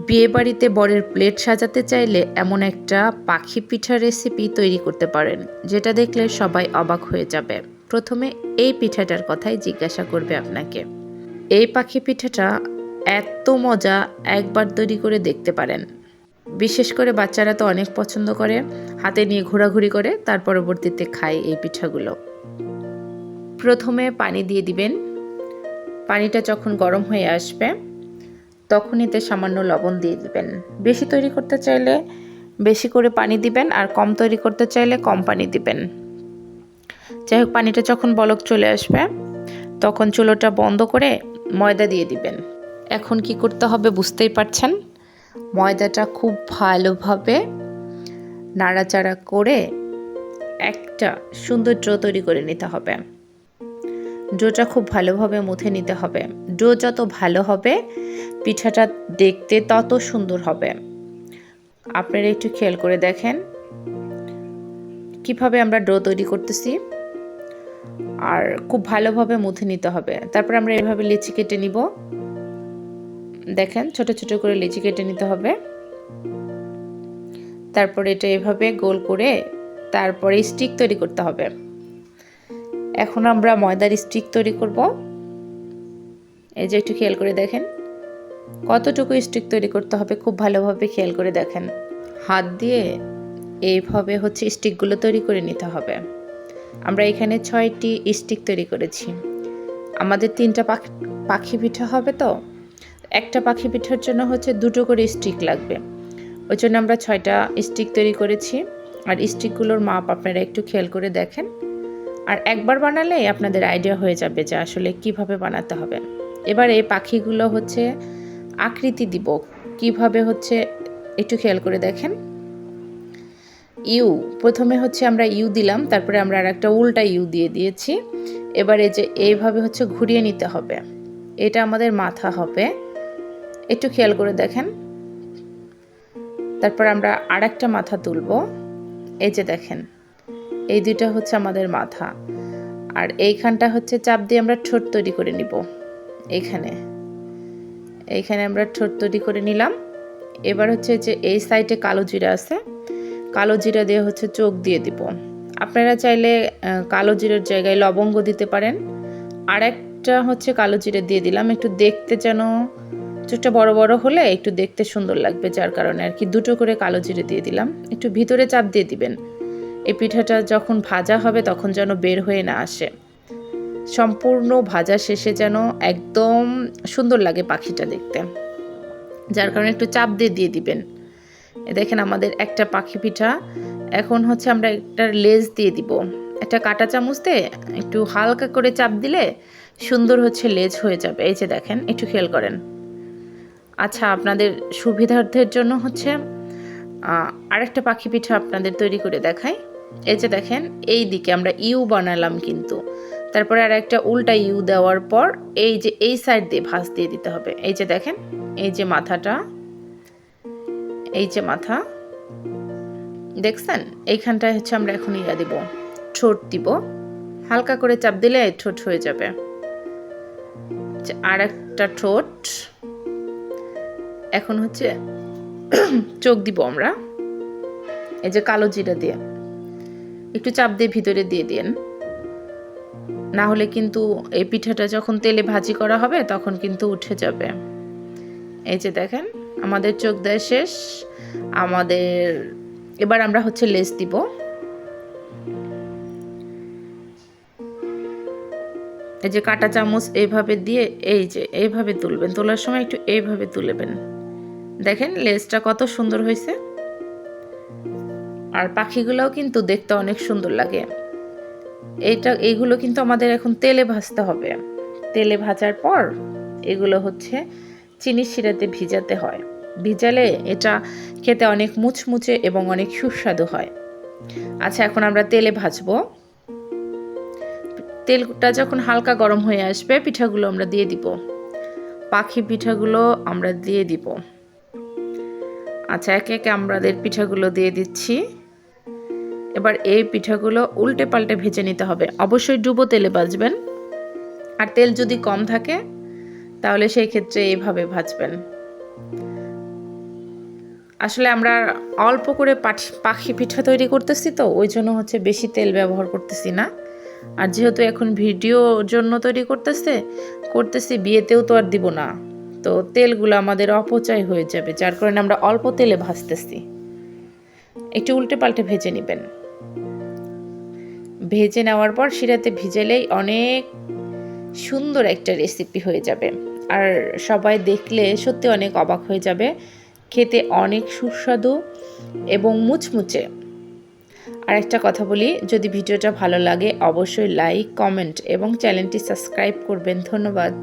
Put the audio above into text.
বিয়েবাড়িতে বরের প্লেট সাজাতে চাইলে এমন একটা পাখি পিঠা রেসিপি তৈরি করতে পারেন, যেটা দেখলে সবাই অবাক হয়ে যাবে। প্রথমে এই পিঠাটার কথাই জিজ্ঞাসা করবে আপনাকে। এই পাখি পিঠাটা এত মজা, একবার তৈরি করে দেখতে পারেন। বিশেষ করে বাচ্চারা তো অনেক পছন্দ করে, হাতে নিয়ে ঘোরাঘুরি করে, তার পরবর্তীতে খায় এই পিঠাগুলো। প্রথমে পানি দিয়ে দিবেন। পানিটা যখন গরম হয়ে আসবে তখন এতে সামান্য লবণ দিয়ে দিবেন। বেশি তৈরি করতে চাইলে বেশি করে পানি দিবেন, আর কম তৈরি করতে চাইলে কম পানি দিবেন। যাই হোক, পানিটা যখন বলক চলে আসবে তখন চুলোটা বন্ধ করে ময়দা দিয়ে দিবেন। এখন কি করতে হবে বুঝতেই পারছেন। ময়দাটা খুব ভালোভাবে নাড়াচাড়া করে একটা সুন্দর ডো তৈরি করে নিতে হবে। ডোটা খুব ভালোভাবে মুথে নিতে হবে। ডো যত ভালো হবে পিঠাটা দেখতে তত সুন্দর হবে। আপনারা একটু খেয়াল করে দেখেন কিভাবে আমরা ডো তৈরি করতেছি, আর খুব ভালোভাবে মুথে নিতে হবে। তারপর আমরা এভাবে লিচি কেটে নিব। দেখেন, ছোট ছোট করে লিচি কেটে নিতে হবে। তারপর এটা এভাবে গোল করে তারপরে স্টিক তৈরি করতে হবে। এখন আমরা ময়দার স্টিক তৈরি করব। এই যে একটু খেয়াল করে দেখেন কতটুকু স্টিক তৈরি করতে হবে, খুব ভালোভাবে খেয়াল করে দেখেন। হাত দিয়ে এইভাবে স্টিকগুলো তৈরি করে নিতে হবে। আমরা এখানে 6টি স্টিক তৈরি করেছি। আমাদের 3টা পাখি পিঠা হবে, তো একটা পাখি পিঠার জন্য 2টো করে স্টিক লাগবে। ওই জন্য আমরা 6টা স্টিক তৈরি করেছি। আর স্টিকগুলোর মাপ আপনারা একটু খেয়াল করে দেখেন, আর একবার বানালেই আপনাদের আইডিয়া হয়ে যাবে যে আসলে কিভাবে বানাতে হবে। এবার এই পাখিগুলো আকৃতি দিব কিভাবে একটু খেয়াল করে দেখেন। ইউ, প্রথমে আমরা ইউ দিলাম, তারপরে আমরা আর একটা উল্টা ইউ দিয়ে দিয়েছি। এবার এই যে এইভাবে ঘুরিয়ে নিতে হবে। এটা আমাদের মাথা হবে, একটু খেয়াল করে দেখেন। তারপর আমরা আর একটা মাথা তুলব। এই যে দেখেন, এই দুইটা আমাদের মাথা। আর এইখানটা চাপ দিয়ে আমরা ঠোঁট তৈরি করে নিব। এইখানে আমরা ঠোঁট তৈরি করে নিলাম। এবার যে এই সাইডে কালো জিরা আছে, কালো জিরা দিয়ে চোখ দিয়ে দিব। আপনারা চাইলে কালো জিরার জায়গায় লবঙ্গ দিতে পারেন। আর একটা কালো জিরা দিয়ে দিলাম, একটু দেখতে যেন চোখটা বড় বড় হলে একটু দেখতে সুন্দর লাগবে, যার কারণে আর কি 2টো করে কালো জিরে দিয়ে দিলাম। একটু ভিতরে চাপ দিয়ে দিবেন। এই পিঠাটা যখন ভাজা হবে তখন যেন বের হয়ে না আসে। সম্পূর্ণ ভাজা শেষে যেন একদম সুন্দর লাগে পাখিটা দেখতে, যার কারণে একটু চাপ দিয়ে দিবেন। দেখেন আমাদের একটা পাখি পিঠা। এখন আমরা একটা লেজ দিয়ে দিব। একটা কাঁটা চামচ দিয়ে একটু হালকা করে চাপ দিলে সুন্দর লেজ হয়ে যাবে। এই যে দেখেন, একটু খেয়াল করেন। আচ্ছা, আপনাদের সুবিধার্থের জন্য আরেকটা পাখি পিঠা আপনাদের তৈরি করে দেখাই। এই যে দেখেন, এই দিকে আমরা ইউ বানালাম, কিন্তু তারপরে আর একটা উল্টা ইউ দেওয়ার পর এই যে এই সাইড দিয়ে ভাঁজ দিয়ে দিতে হবে। এই যে দেখেন, এই যে মাথাটা, এই যে মাথা দেখছেন, এইখানটায় আমরা এখন ইয়া দিব, ঠোঁট দিব। হালকা করে চাপ দিলে ঠোঁট হয়ে যাবে। আর একটা ঠোঁট। এখন চোখ দিব আমরা। এই যে কালো জিরা দিয়ে একটু চাপ দিয়ে ভিতরে দিয়ে দিন, না হলে কিন্তু এই পিঠাটা যখন তেলে ভাজি করা হবে তখন কিন্তু উঠে যাবে। এই যে দেখেন, আমাদের চোখ দেওয়া শেষ। এবার আমরা লেজ দিব। এই যে কাঁটা চামচ এইভাবে দিয়ে এই যে এইভাবে তুলবেন, তোলার সময় একটু এইভাবে তুলবেন। দেখেন লেজটা কত সুন্দর হয়েছে। আর পাখিগুলোও কিন্তু দেখতে অনেক সুন্দর লাগে। এইগুলো কিন্তু আমাদের এখন তেলে ভাজতে হবে। তেলে ভাজার পর এগুলো চিনির শিরাতে ভিজাতে হয়। ভিজালে এটা খেতে অনেক মুচমুচে এবং অনেক সুস্বাদু হয়। আচ্ছা, এখন আমরা তেলে ভাজবো। তেলটা যখন হালকা গরম হয়ে আসবে পিঠাগুলো আমরা দিয়ে দিব। পাখি পিঠাগুলো আমরা দিয়ে দিব। আচ্ছা, একে একে আমাদের পিঠাগুলো দিয়ে দিচ্ছি। এবার এই পিঠাগুলো উল্টে পাল্টে ভেজে নিতে হবে। অবশ্যই ডুবো তেলে ভাজবেন, আর তেল যদি কম থাকে তাহলে সেই ক্ষেত্রে এইভাবে ভাজবেন। আসলে আমরা অল্প করে পাখি পিঠা তৈরি করতেছি, তো ওই জন্য হচ্ছে বেশি তেল ব্যবহার করতেছি না। আর যেহেতু এখন ভিডিওর জন্য তৈরি করতেছি, বিয়েতেও তো আর দিব না, তো তেলগুলো আমাদের অপচয় হয়ে যাবে, যার কারণে আমরা অল্প তেলে ভাজতেছি। একটু উল্টে পাল্টে ভেজে নেবেন। ভেজে নেওয়ার পর শিরাতে ভিজালেই অনেক সুন্দর একটা রেসিপি হয়ে যাবে। আর সবাই দেখলে সত্যি অনেক অবাক হয়ে যাবে। খেতে অনেক সুস্বাদু এবং মুচমুচে। আর একটা কথা বলি, যদি ভিডিওটা ভালো লাগে অবশ্যই লাইক, কমেন্ট এবং চ্যানেলটি সাবস্ক্রাইব করবেন। ধন্যবাদ।